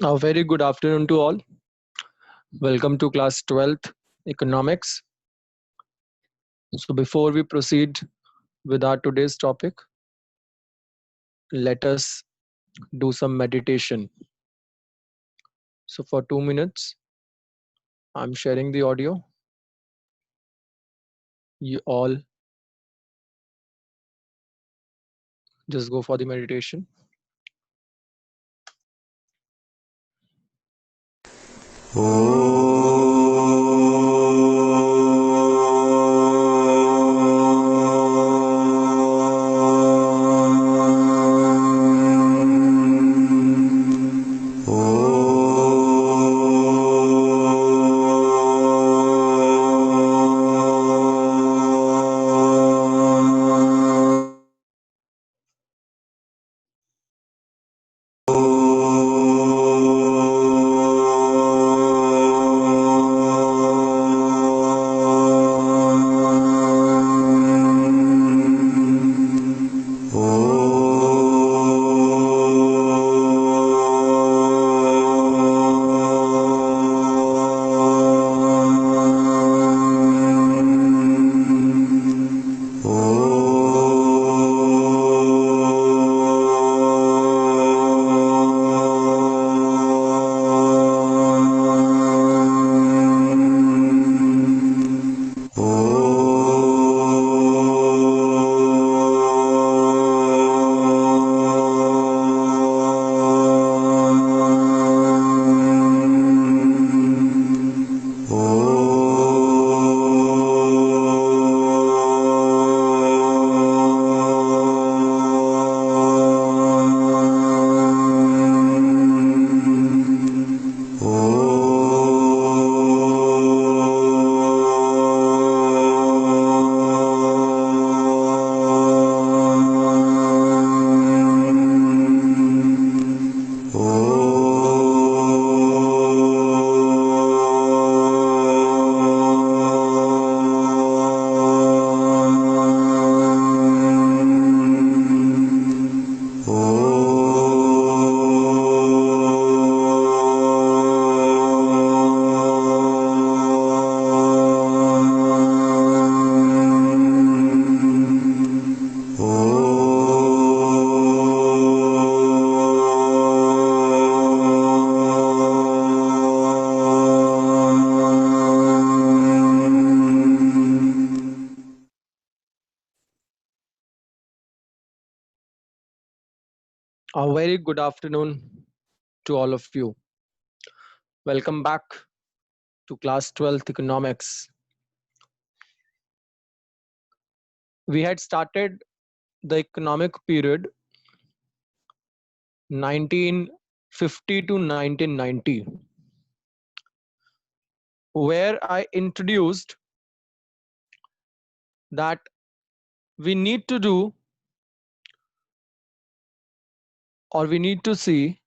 A very good afternoon to all. Welcome to class 12th economics. So before we proceed with our today's topic, let us do some meditation. So for 2 minutes, I'm sharing the audio. You all just go for the meditation. A very good afternoon to all of you. Welcome back to class 12th economics. We had started the economic period 1950 to 1990, where I introduced that we need to do or we need to see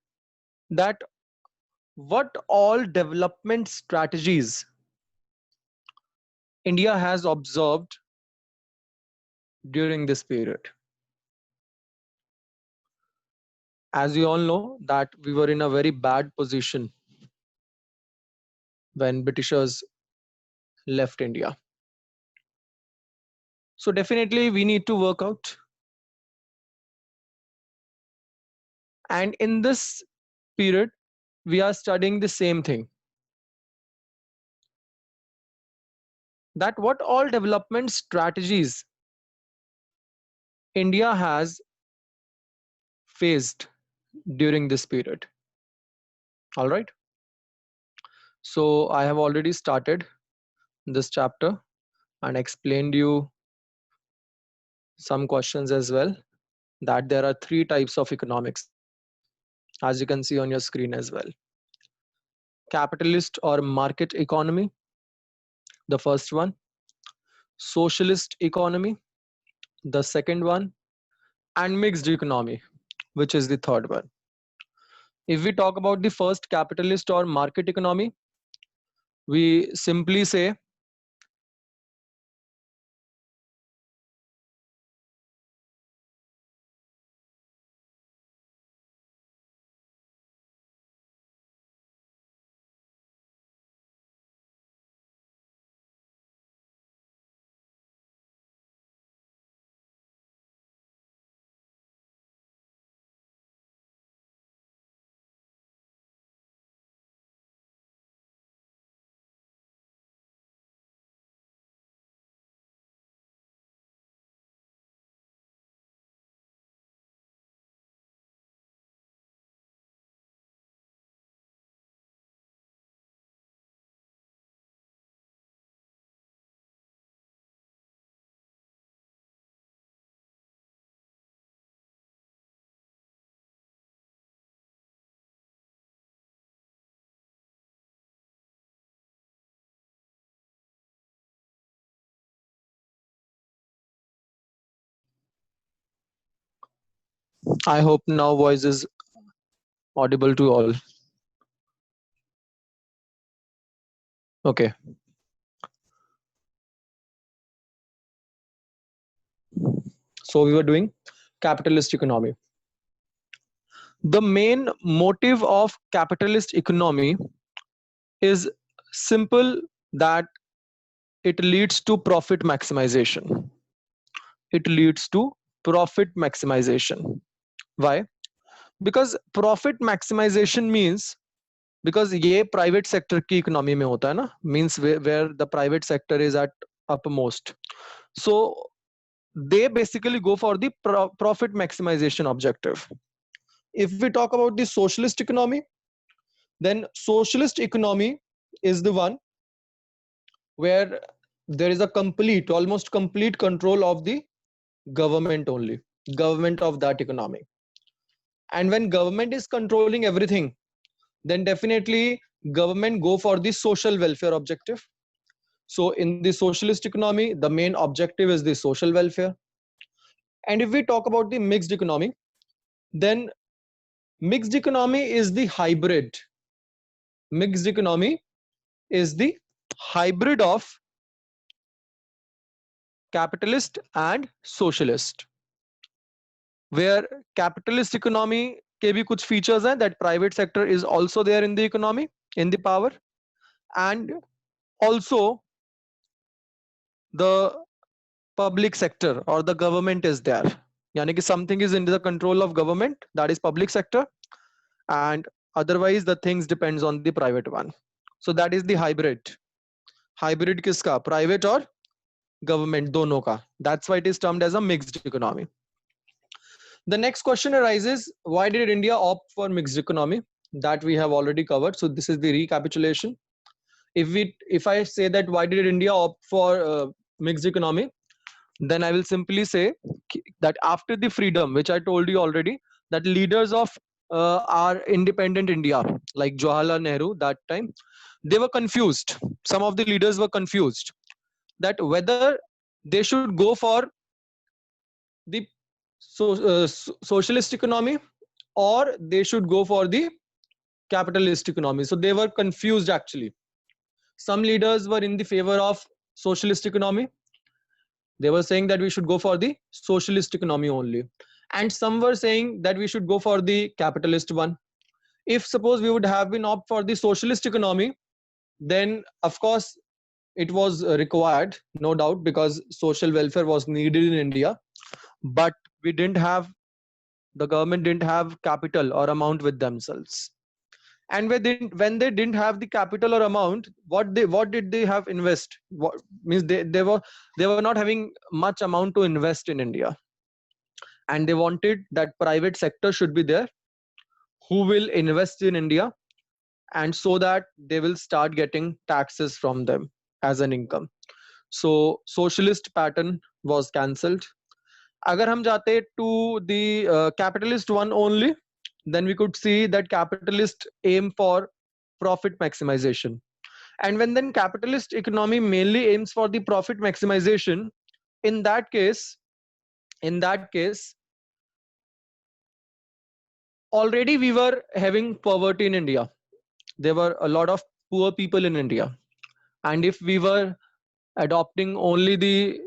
that what all development strategies India has observed during this period. As you all know that we were in a very bad position when Britishers left India. So definitely we need to work out. And in this period, we are studying the same thing. That what all development strategies India has faced during this period. All right. So I have already started this chapter and explained you some questions as well, that there are three types of economics, as you can see on your screen as well. Capitalist or market economy, the first one. Socialist economy, the second one. And mixed economy, which is the third one. If we talk about the first, capitalist or market economy, we simply say I hope now voice is audible to all. Okay. So we were doing capitalist economy. The main motive of capitalist economy is simple, that it leads to profit maximization. It leads to profit maximization. Why? Because profit maximization means, because ये private sector की economy में होता है ना, means where the private sector is at upmost. So they basically go for the profit maximization objective. If we talk about the socialist economy, then socialist economy is the one where there is a complete, almost complete control of the government only, government of that economy. And when government is controlling everything, then definitely government go for the social welfare objective. So in the socialist economy, the main objective is the social welfare. And if we talk about the mixed economy, then mixed economy is the hybrid. Mixed economy is the hybrid of capitalist and socialist, where capitalist economy के भी कुछ features हैं, that private sector is also there in the economy, in the power, and also the public sector or the government is there. यानी कि something is in the control of government, that is public sector, and otherwise the things depends on the private one. So that is the hybrid. Hybrid किसका? Private और government दोनों का. That's why it is termed as a mixed economy. The next question arises, why did India opt for mixed economy? That we have already covered. So this is the recapitulation. If I say that why did India opt for mixed economy, then I will simply say that after the freedom, which I told you already, that leaders of our independent India, like Jawaharlal Nehru, that time, they were confused. Some of the leaders were confused that whether they should go for the socialist economy or they should go for the capitalist economy. So they were confused actually. Some leaders were in the favor of socialist economy. They were saying that we should go for the socialist economy only. And some were saying that we should go for the capitalist one. If suppose we would have been opt for the socialist economy, then of course it was required, no doubt, because social welfare was needed in India. But we didn't have, the government didn't have capital or amount with themselves. And when they didn't have the capital or amount, what did they have invest? What means they were not having much amount to invest in India, and they wanted that private sector should be there who will invest in India, and so that they will start getting taxes from them as an income. So socialist pattern was cancelled. अगर हम जाते to the capitalist one only, then we could see that capitalist aim for profit maximization. And when then capitalist economy mainly aims for the profit maximization, in that case, already we were having poverty in India. There were a lot of poor people in India. And if we were adopting only the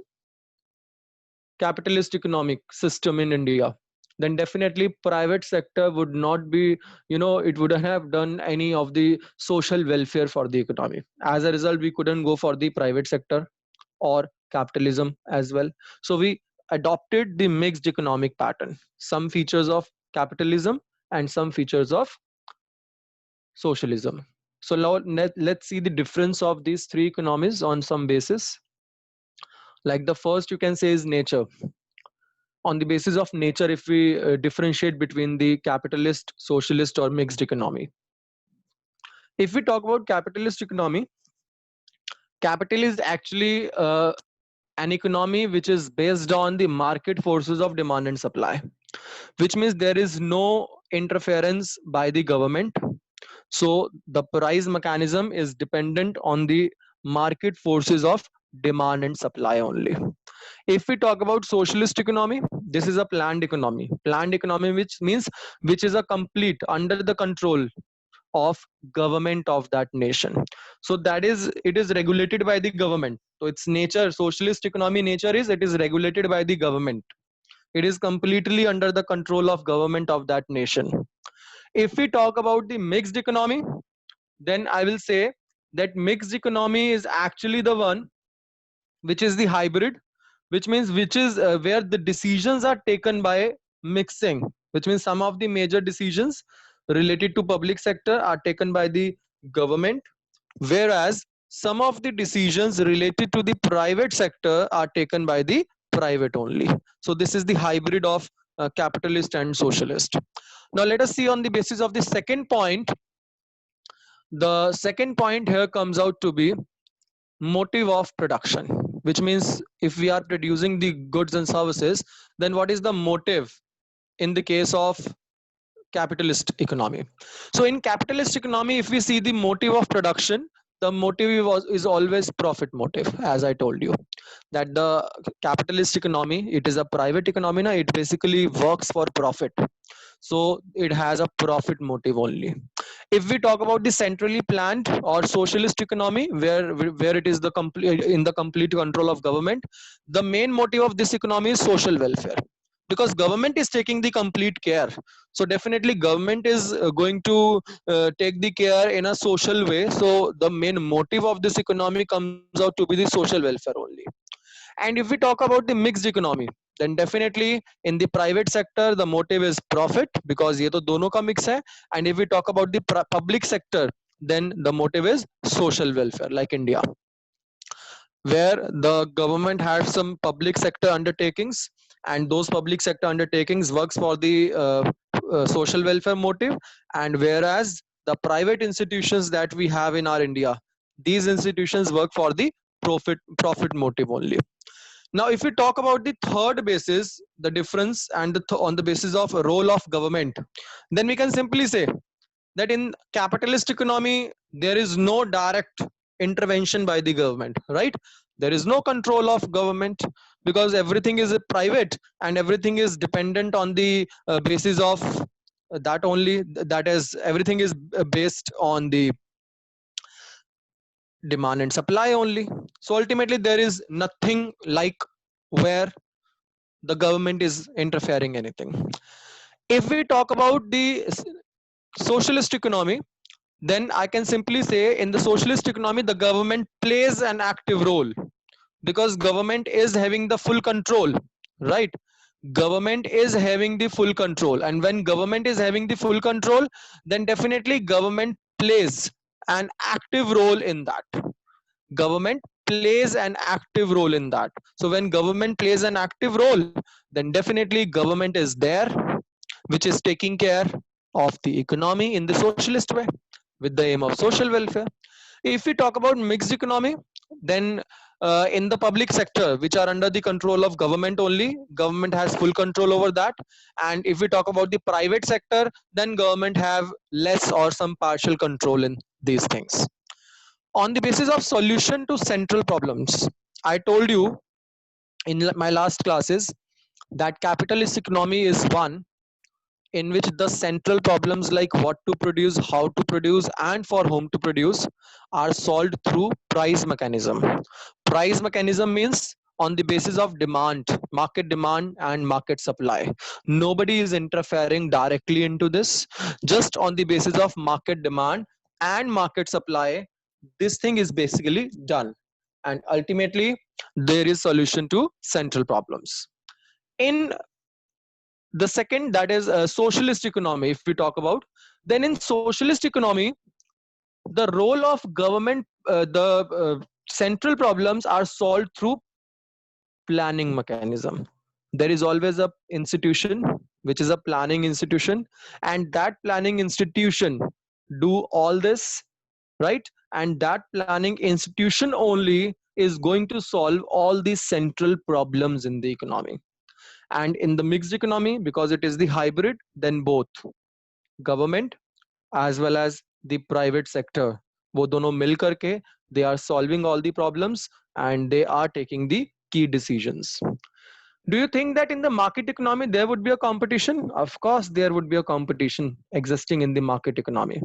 capitalist economic system in India, then definitely private sector would not be, it wouldn't have done any of the social welfare for the economy. As a result, we couldn't go for the private sector or capitalism as well. So we adopted the mixed economic pattern, some features of capitalism and some features of socialism. So now let's see the difference of these three economies on some basis. Like the first you can say is nature. On the basis of nature, if we differentiate between the capitalist, socialist or mixed economy. If we talk about capitalist economy, capital is actually an economy which is based on the market forces of demand and supply, which means there is no interference by the government. So the price mechanism is dependent on the market forces of demand and supply only. If we talk about socialist economy, this is a planned economy. Planned economy, which means which is a complete under the control of government of that nation. So that is, it is regulated by the government. So its nature, socialist economy nature is, it is regulated by the government. It is completely under the control of government of that nation. If we talk about the mixed economy, then I will say that mixed economy is actually the one which is the hybrid, which means which is where the decisions are taken by mixing, which means some of the major decisions related to public sector are taken by the government, whereas some of the decisions related to the private sector are taken by the private only. So this is the hybrid of capitalist and socialist. Now let us see on the basis of the second point. The second point here comes out to be motive of production, which means if we are producing the goods and services, then what is the motive in the case of capitalist economy? So in capitalist economy, if we see the motive of production, the motive is always profit motive. As I told you that the capitalist economy, it is a private economy, na, it basically works for profit, so it has a profit motive only. If we talk about the centrally planned or socialist economy, where it is the complete in the complete control of government, the main motive of this economy is social welfare, because government is taking the complete care. So definitely government is going to take the care in a social way. So the main motive of this economy comes out to be the social welfare only. And if we talk about the mixed economy, then definitely in the private sector the motive is profit, because ये तो दोनों का mix है. And if we talk about the public sector, then the motive is social welfare, like India, where the government has some public sector undertakings, and those public sector undertakings works for the social welfare motive. And whereas the private institutions that we have in our India, these institutions work for the profit motive only. Now if we talk about the third basis, the difference, and on the basis of role of government, then we can simply say that in capitalist economy there is no direct intervention by the government, right? There is no control of government, because everything is private and everything is dependent on the basis of that only, that is everything is based on the demand and supply only. So ultimately there is nothing like where the government is interfering anything. If we talk about the socialist economy, then I can simply say in the socialist economy the government plays an active role, because government is having the full control, right? Government is having the full control, and when government is having the full control, then definitely government plays an active role in that. Government plays an active role in that. So when government plays an active role, then definitely government is there, which is taking care of the economy in the socialist way, with the aim of social welfare. If we talk about mixed economy, then in the public sector, which are under the control of government only, government has full control over that. And if we talk about the private sector, then government have less or some partial control in these things. On the basis of solution to central problems, I told you in my last classes that capitalist economy is one in which the central problems like what to produce, how to produce, and for whom to produce are solved through price mechanism. Price mechanism means on the basis of demand, market demand and market supply. Nobody is interfering directly into this. Just on the basis of market demand and market supply, this thing is basically done. And ultimately, there is solution to central problems. In the second, that is socialist economy, if we talk about, then in socialist economy the role of government, the central problems are solved through planning mechanism. There is always a institution which is a planning institution, and that planning institution do all this, right? And that planning institution only is going to solve all these central problems in the economy. And in the mixed economy, because it is the hybrid, then both government as well as the private sector, वो दोनों मिल करके they are solving all the problems and they are taking the key decisions. Do you think that in the market economy there would be a competition? Of course, there would be a competition existing in the market economy,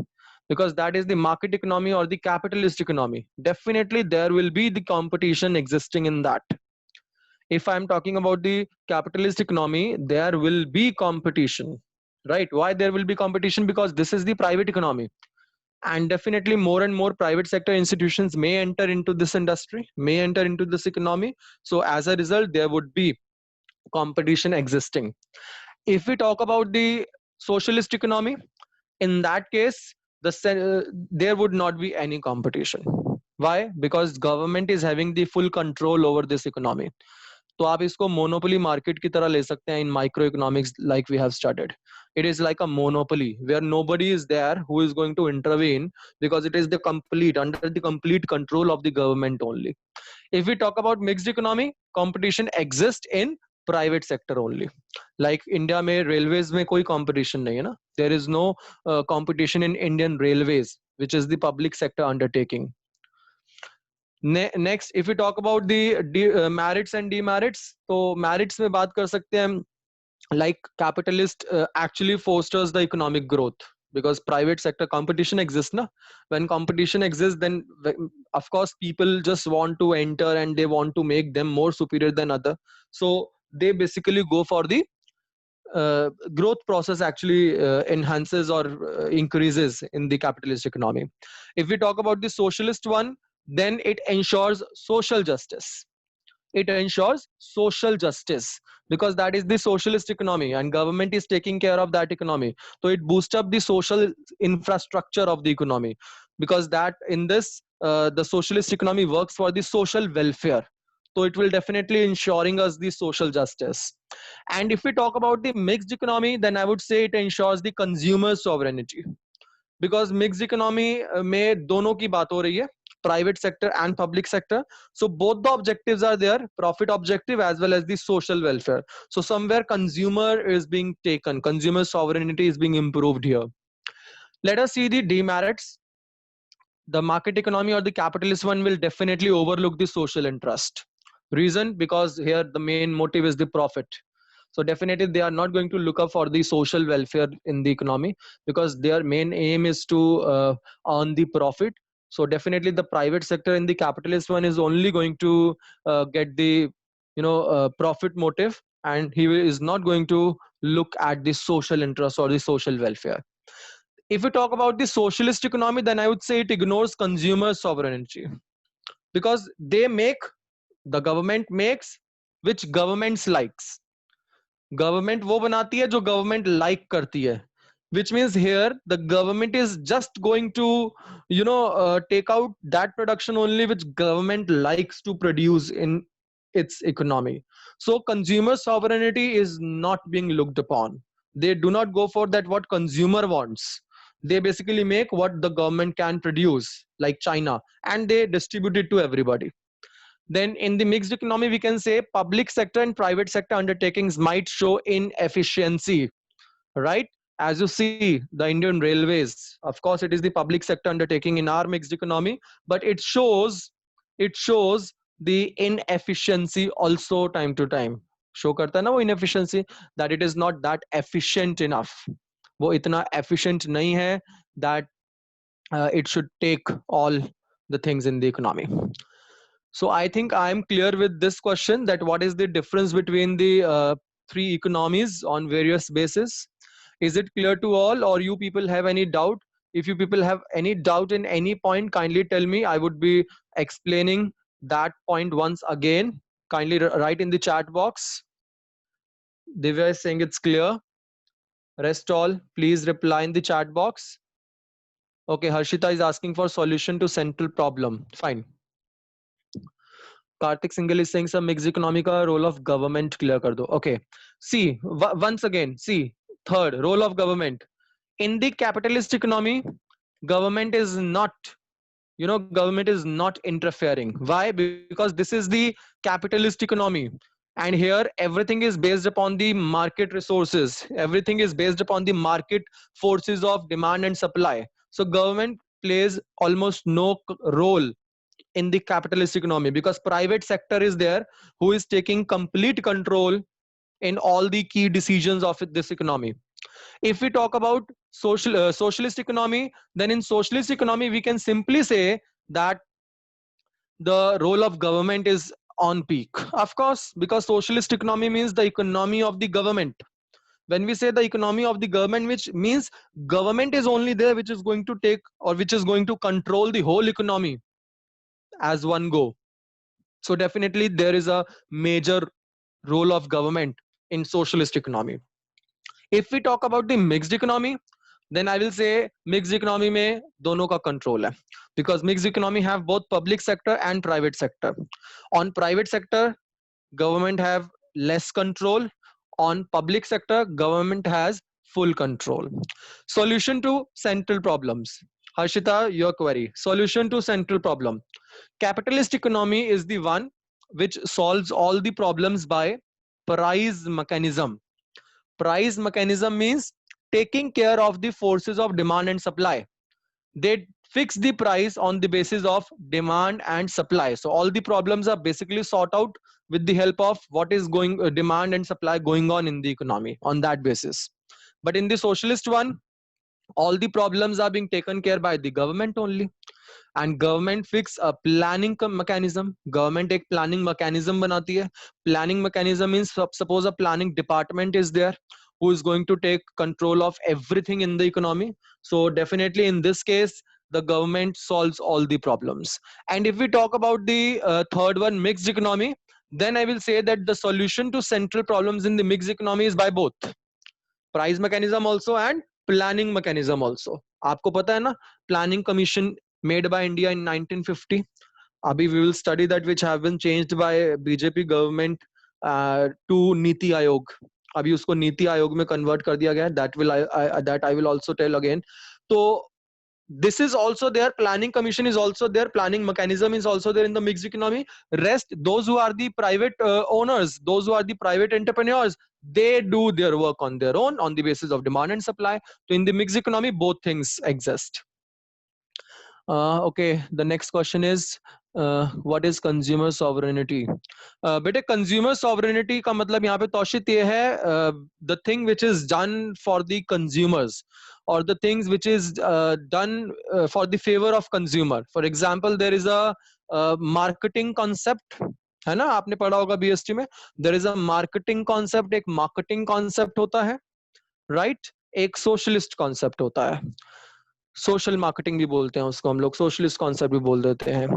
because that is the market economy or the capitalist economy. Definitely, there will be the competition existing in that. If I'm talking about the capitalist economy, there will be competition, right? Why there will be competition? Because this is the private economy, and definitely more and more private sector institutions may enter into this industry, may enter into this economy. So as a result, there would be competition existing. If we talk about the socialist economy, in that case, there would not be any competition. Why? Because government is having the full control over this economy. तो आप इसको monopoly market की तरह ले सकते हैं in micro economics like we have studied. It is like a monopoly where nobody is there who is going to intervene, because it is the complete under the complete control of the government only. If we talk about mixed economy, competition exists in private sector only. Like India में railways में कोई competition नहीं है ना. There is no competition in Indian railways, which is the public sector undertaking. Next, if we talk about the merits and demerits, तो merits में बात कर सकते हैं, like capitalist actually fosters the economic growth, because private sector competition exists na. When competition exists, then of course people just want to enter and they want to make them more superior than other, so they basically go for the growth process actually enhances or increases in the capitalist economy. If we talk about the socialist one, then it ensures social justice. It ensures social justice, because that is the socialist economy and government is taking care of that economy. So it boosts up the social infrastructure of the economy, because that in this the socialist economy works for the social welfare. So it will definitely ensuring us the social justice. And if we talk about the mixed economy, then I would say it ensures the consumer sovereignty, because mixed economy में दोनों की बात हो रही है, private sector and public sector. So both the objectives are there, profit objective as well as the social welfare. So somewhere consumer is being taken, consumer sovereignty is being improved here. Let us see the demerits. The market economy or the capitalist one will definitely overlook the social interest. Reason? Because here the main motive is the profit. So definitely they are not going to look up for the social welfare in the economy, because their main aim is to earn the profit. So definitely the private sector in the capitalist one is only going to get the profit motive, and he is not going to look at the social interest or the social welfare. If we talk about the socialist economy, then I would say it ignores consumer sovereignty, because the government makes which governments likes. Government वो बनाती है जो government like करती है, which means here the government is just going to take out that production only which government likes to produce in its economy. So consumer sovereignty is not being looked upon. They do not go for that what consumer wants. They basically make what the government can produce, like China, and they distribute it to everybody. Then in the mixed economy, we can say public sector and private sector undertakings might show inefficiency, right? As you see, the Indian Railways, of course, it is the public sector undertaking in our mixed economy, but it shows the inefficiency also time to time. Show करता है ना वो inefficiency, that it is not that efficient enough. वो इतना efficient नहीं है that it should take all the things in the economy. So I think I'm clear with this question, that what is the difference between the three economies on various basis. Is it clear to all, or you people have any doubt? If you people have any doubt in any point, kindly tell me. I would be explaining that point once again. Kindly write in the chat box. Divya is saying it's clear. Rest all, please reply in the chat box. Okay, Harshita is asking for solution to central problem. Fine. Karthik Singhal is saying some mixed economy का role of government clear कर दो. Okay. See, once again, see, third, role of government. In the capitalist economy, government is not interfering. Why? Because this is the capitalist economy. And here everything is based upon the market resources. Everything is based upon the market forces of demand and supply. So government plays almost no role in the capitalist economy, because private sector is there who is taking complete control in all the key decisions of this economy. If we talk about socialist economy, then in socialist economy we can simply say that the role of government is on peak, of course, because socialist economy means the economy of the government. When we say the economy of the government, which means government is only there which is going to take, or which is going to control the whole economy as one go. So definitely there is a major role of government in socialist economy. If we talk about the mixed economy, then I will say mixed economy में दोनों का control है, because mixed economy have both public sector and private sector. On private sector, government have less control. On public sector, government has full control. Solution to central problems. Harshita, your query. Solution to central problem. Capitalist economy is the one which solves all the problems by price mechanism. Price mechanism means taking care of the forces of demand and supply. They fix the price on the basis of demand and supply. So all the problems are basically sought out with the help of what is going demand and supply going on in the economy on that basis. But in the socialist one, all the problems are being taken care by the government only, and government fix a planning mechanism. Government एक planning mechanism बनाती है. Planning mechanism means suppose a planning department is there who is going to take control of everything in the economy. So definitely in this case the government solves all the problems. And if we talk about the third one, mixed economy, then I will say that the solution to central problems in the mixed economy is by both price mechanism also and planning mechanism also. आपको पता है ना, planning commission made by India in 1950. Abhi we will study that, which have been changed by BJP government to Niti Aayog. अभी उसको नीति आयोग में convert कर दिया गया. That I will also tell again. तो this is also there, planning commission is also there, planning mechanism is also there in the mixed economy. Rest, those who are the private owners, those who are the private entrepreneurs, they do their work on their own on the basis of demand and supply. So in the mixed economy both things exist. Okay, the next question is what is consumer sovereignty? बेटे consumer sovereignty का मतलब यहाँ पे तौशित ये है the thing which is done for the consumers, or the things which is done for the favor of consumer. For example, there is a marketing concept, है ना, आपने पढ़ा होगा BST में. There is a marketing concept, एक marketing concept होता है, right? एक socialist concept होता है. सोशल मार्केटिंग भी बोलते हैं उसको हम लोग, सोशलिस्ट कॉन्सेप्ट भी बोल देते हैं.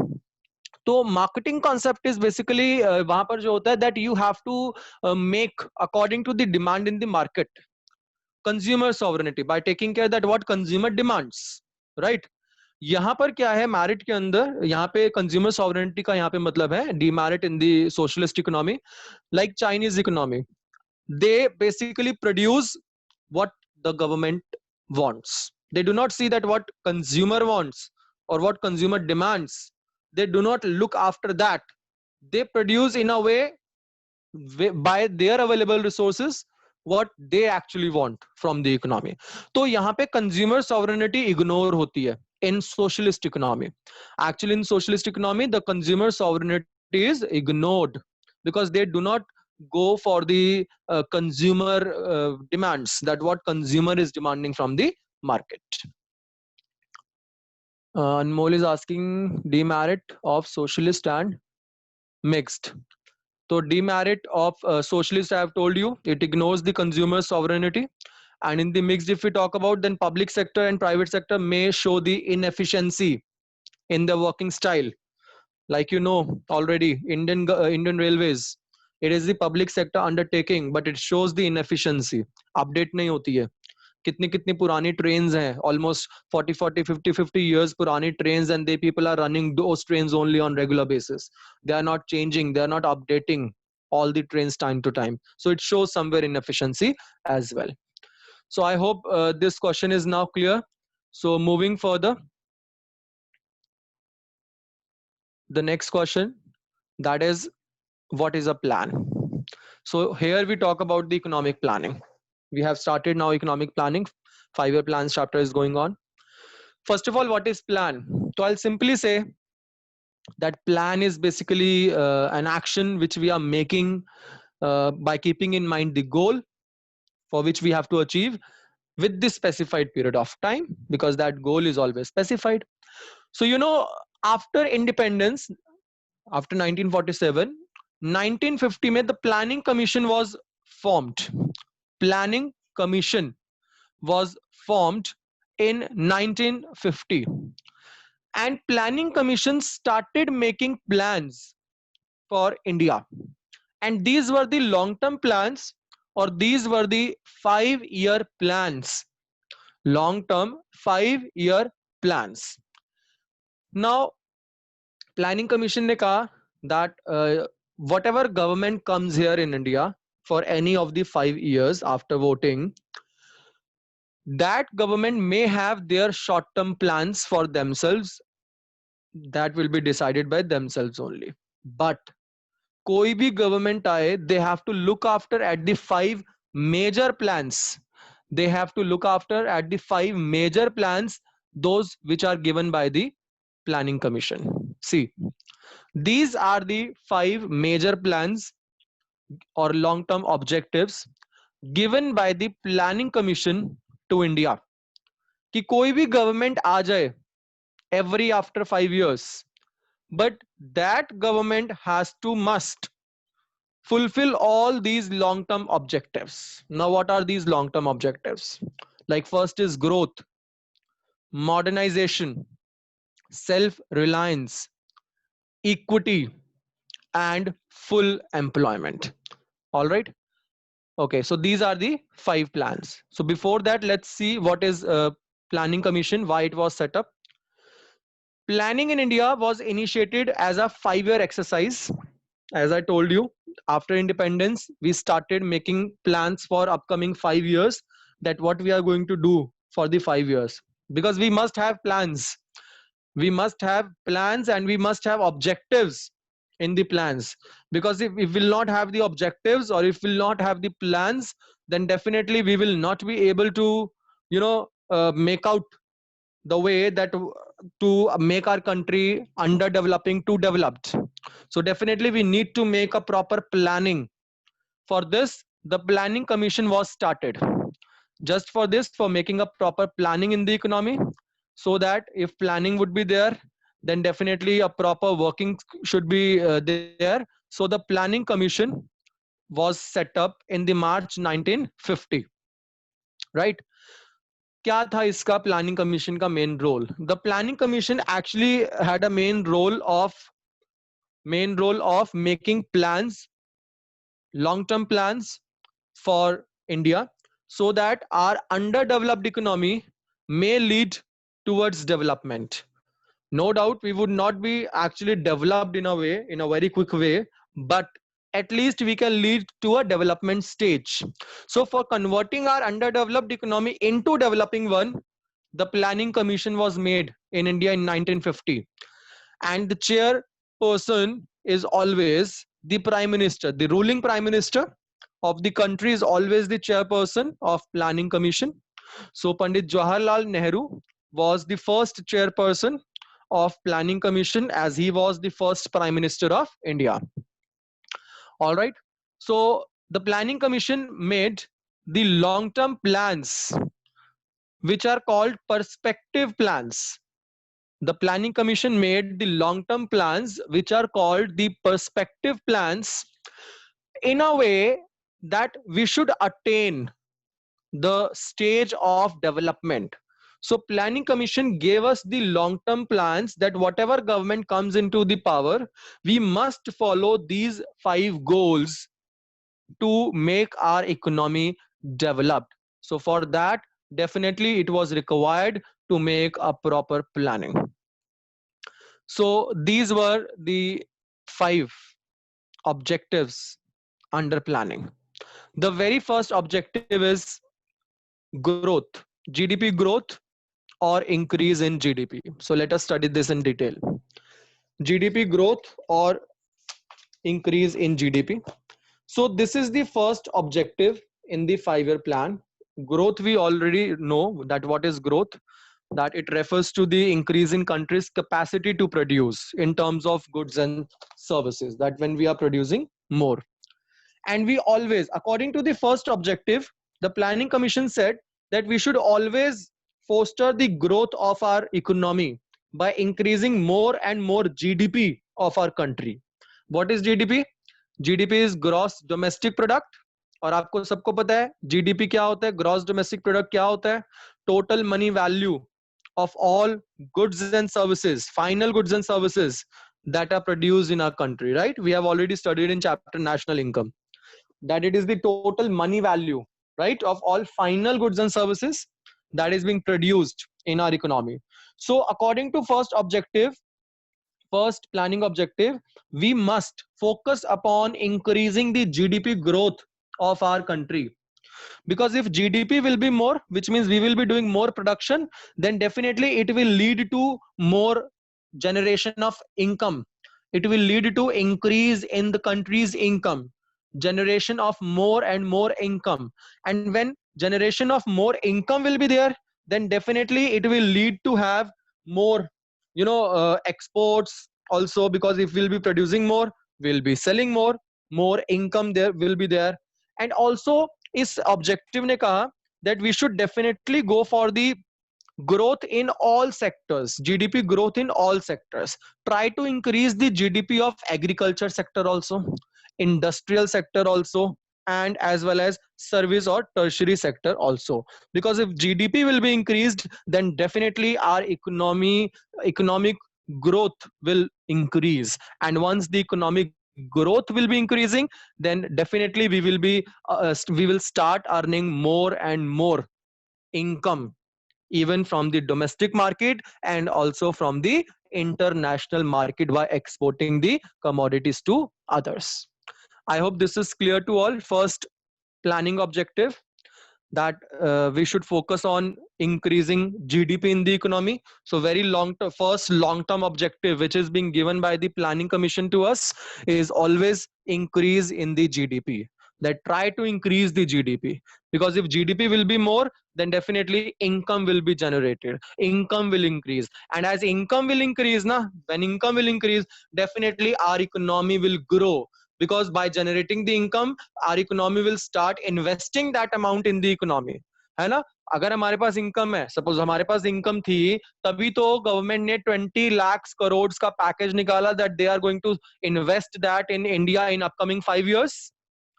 तो मार्केटिंग कॉन्सेप्ट इज बेसिकली वहां पर जो होता है that you have to make according to the demand in the market. Consumer sovereignty by taking care that what consumer demands, right. यहाँ पर क्या है मैरिट के अंदर, यहाँ पे कंज्यूमर सॉवरेनिटी का यहाँ पे मतलब है demerit in the socialist economy. Like Chinese economy, they basically produce what the government wants. They do not see that what consumer wants or what consumer demands. They do not look after that. They produce in a way by their available resources what they actually want from the economy. तो यहाँ पे consumer sovereignty ignore होती है in socialist economy. Actually in socialist economy the consumer sovereignty is ignored because they do not go for the consumer demands, that what consumer is demanding from the market. Anmol is asking demerit of socialist and mixed. So demerit of socialist, I have told you, it ignores the consumer sovereignty. And in the mixed, if we talk about, then public sector and private sector may show the inefficiency in the working style. Like you know already, Indian Railways, it is the public sector undertaking, but it shows the inefficiency. Update नहीं होती है. कितनी कितनी पुरानी trains हैं, almost 40 50 years पुरानी trains, and they people are running those trains only on regular basis. They are not changing, they are not updating all the trains time to time. So it shows somewhere inefficiency as well. So I hope this question is now clear. So moving further, the next question, that is, what is a plan? So here we talk about the economic planning. We have started now economic planning. 5-year plans chapter is going on. First of all, what is plan? So I'll simply say That plan is basically an action which we are making by keeping in mind the goal for which we have to achieve with this specified period of time, because that goal is always specified. So after independence, after 1947, 1950 में the planning commission was formed. Planning commission was formed in 1950, and planning commission started making plans for India, and these were the long term plans, or these were the 5-year plans, long term 5-year plans. Now planning commission ने कहा that whatever government comes here in India for any of the 5 years after voting, that government may have their short term plans for themselves, that will be decided by themselves only. But कोई भी government आए, they have to look after at the 5 major plans. They have to look after at the 5 major plans, those which are given by the planning commission. See, these are the 5 major plans or long term objectives given by the planning commission to India. कि कोई भी government आ जाए every after 5 years, but that government has to must fulfill all these long term objectives. Now what are these long term objectives? Like first is growth, modernization, self reliance, equity, and full employment. All right. Okay, so these are the 5 plans. So before that, let's see what is planning commission, why it was set up. Planning in India was initiated as a 5-year exercise. As I told you, after independence, we started making plans for upcoming 5 years, that what we are going to do for the 5 years, because we must have plans. We must have plans and we must have objectives in the plans, because if we will not have the objectives, or if we will not have the plans, then definitely we will not be able to make out the way that to make our country underdeveloping to developed. So definitely we need to make a proper planning. For this, the planning commission was started, just for this, for making a proper planning in the economy, so that if planning would be there, then definitely a proper working should be there. So the planning commission was set up in the March 1950, right? क्या था इसका planning commission का main role? The planning commission actually had a main role of making plans, long term plans for India, so that our underdeveloped economy may lead towards development. No doubt we would not be actually developed in a very quick way, but at least we can lead to a development stage. So for converting our underdeveloped economy into developing one, the planning commission was made in India in 1950, and the chairperson is always the prime minister. The ruling prime minister of the country is always the chairperson of planning commission. So Pandit Jawaharlal Nehru was the first chairperson of planning commission, as he was the first prime minister of India. All right. So the planning commission made the long term plans, which are called perspective plans. The planning commission made the long term plans, which are called the perspective plans, in a way that we should attain the stage of development. So planning commission gave us the long term plans, that whatever government comes into the power, we must follow these 5 goals to make our economy developed. So for that, definitely it was required to make a proper planning. So these were the 5 objectives under planning. The very first objective is growth, GDP growth, or increase in GDP. So let us study this in detail. GDP growth or increase in GDP. So this is the first objective in the 5-year plan. Growth, we already know that what is growth. that it refers to the increase in country's capacity to produce in terms of goods and services, that when we are producing more. And we always, according to the first objective, the planning commission said that we should always foster the growth of our economy by increasing more and more GDP of our country. What is GDP? GDP is gross domestic product. और आपको सबको पता है GDP क्या होता है, gross domestic product क्या होता है, total money value of all goods and services, final goods and services that are produced in our country, right? We have already studied in chapter national income that it is the total money value, right, of all final goods and services that is being produced in our economy. So according to first planning objective, we must focus upon increasing the GDP growth of our country, because if GDP will be more, which means we will be doing more production, then definitely it will lead to more generation of income. It will lead to increase in the country's income, generation of more and more income. And when generation of more income will be there, then definitely it will lead to have more, exports also, because if we'll be producing more, we'll be selling more income there will be there. And also इस objective ने कहा that we should definitely go for the growth in all sectors, GDP growth in all sectors. Try to increase the GDP of agriculture sector also, industrial sector also, and as well as service or tertiary sector also. Because if GDP will be increased, then definitely our economic growth will increase. And once the economic growth will be increasing, then definitely we will start earning more and more income, even from the domestic market and also from the international market by exporting the commodities to others. I hope this is clear to all. First planning objective, that we should focus on increasing GDP in the economy. So very first long term objective which is being given by the planning commission to us is always increase in the GDP. That try to increase the GDP, because if GDP will be more, then definitely income will be generated, income will increase. And as income will increase when income will increase, definitely our economy will grow, because by generating the income our economy will start investing that amount in the economy, है ना. अगर हमारे पास income है, suppose हमारे पास income थी, तभी तो government ने 20 लाख करोड़ का पैकेज निकाला that they are going to invest that in India in upcoming 5 years,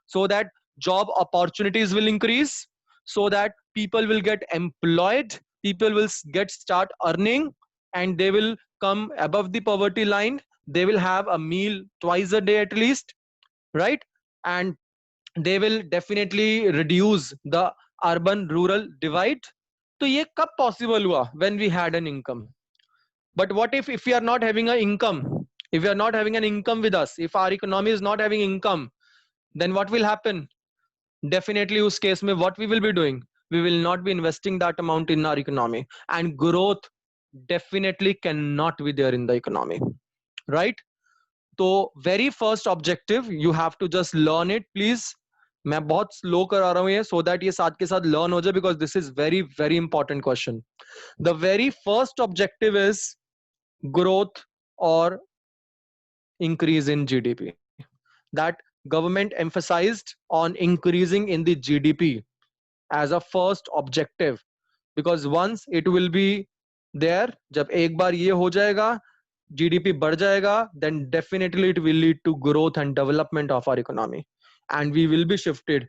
so that job opportunities will increase, so that people will get employed, people will get start earning, and they will come above the poverty line, they will have a meal twice a day at least, right? And they will definitely reduce the urban rural divide. तो ये कब possible हुआ? When we had an income. But what if we are not having an income, if we are not having an income with us, if our economy is not having income, then what will happen? Definitely उस case में what we will be doing, we will not be investing that amount in our economy, and growth definitely cannot be there in the economy, right? तो very first objective you have to just learn it please. मैं बहुत slow करा रहा हूं ये, so that ये साथ के साथ लर्न हो जाए, because this is very very important question. The very first objective is growth or increase in GDP. That government emphasized on increasing in the GDP as a first objective, because once it will be there, जब एक बार ये हो जाएगा, GDP बढ़ जाएगा, then definitely it will lead to growth and development of our economy, and we will be shifted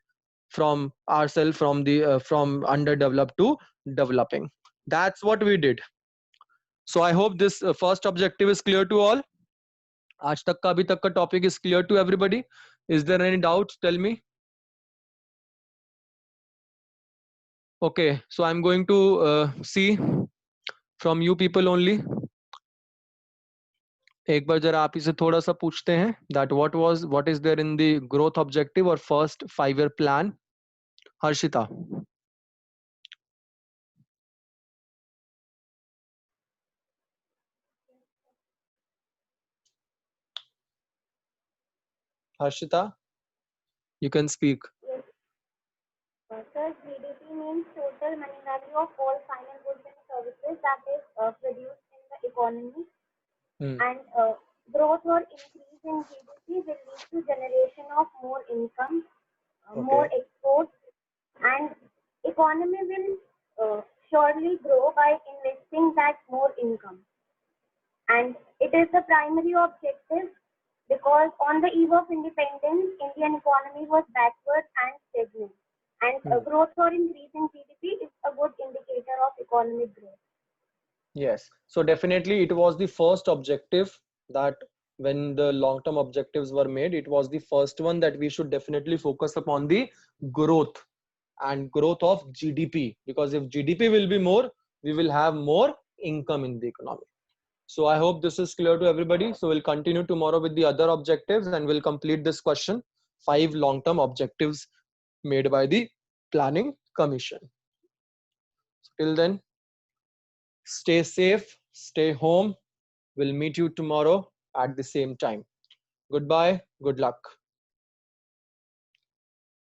from ourselves from underdeveloped to developing. That's what we did. So I hope this first objective is clear to all. आज तक का अभी तक का topic is clear to everybody. Is there any doubts? Tell me. Okay, so I'm going to see from you people only. एक बार जरा आप इसे थोड़ा सा पूछते हैं that what is there in the growth objective or first 5-year plan. Harshita. Harshita, you can speak. Yes. Sir, GDP means total money value of all final goods and services that is produced in the economy, Hmm. and growth or increase in GDP will lead to generation of more income, more Okay. exports, and economy will surely grow by investing that more income. And it is the primary objective because on the eve of independence, Indian economy was backward and stagnant. And Hmm. growth or increase in GDP is a good indicator of economic growth. Yes. So definitely it was the first objective that when the long-term objectives were made, it was the first one that we should definitely focus upon the growth and growth of GDP, because if GDP will be more, we will have more income in the economy. So I hope this is clear to everybody. So we'll continue tomorrow with the other objectives and we'll complete this question, 5 long-term objectives made by the Planning Commission. So till then, stay safe, stay home. We'll meet you tomorrow at the same time. Goodbye. Good luck.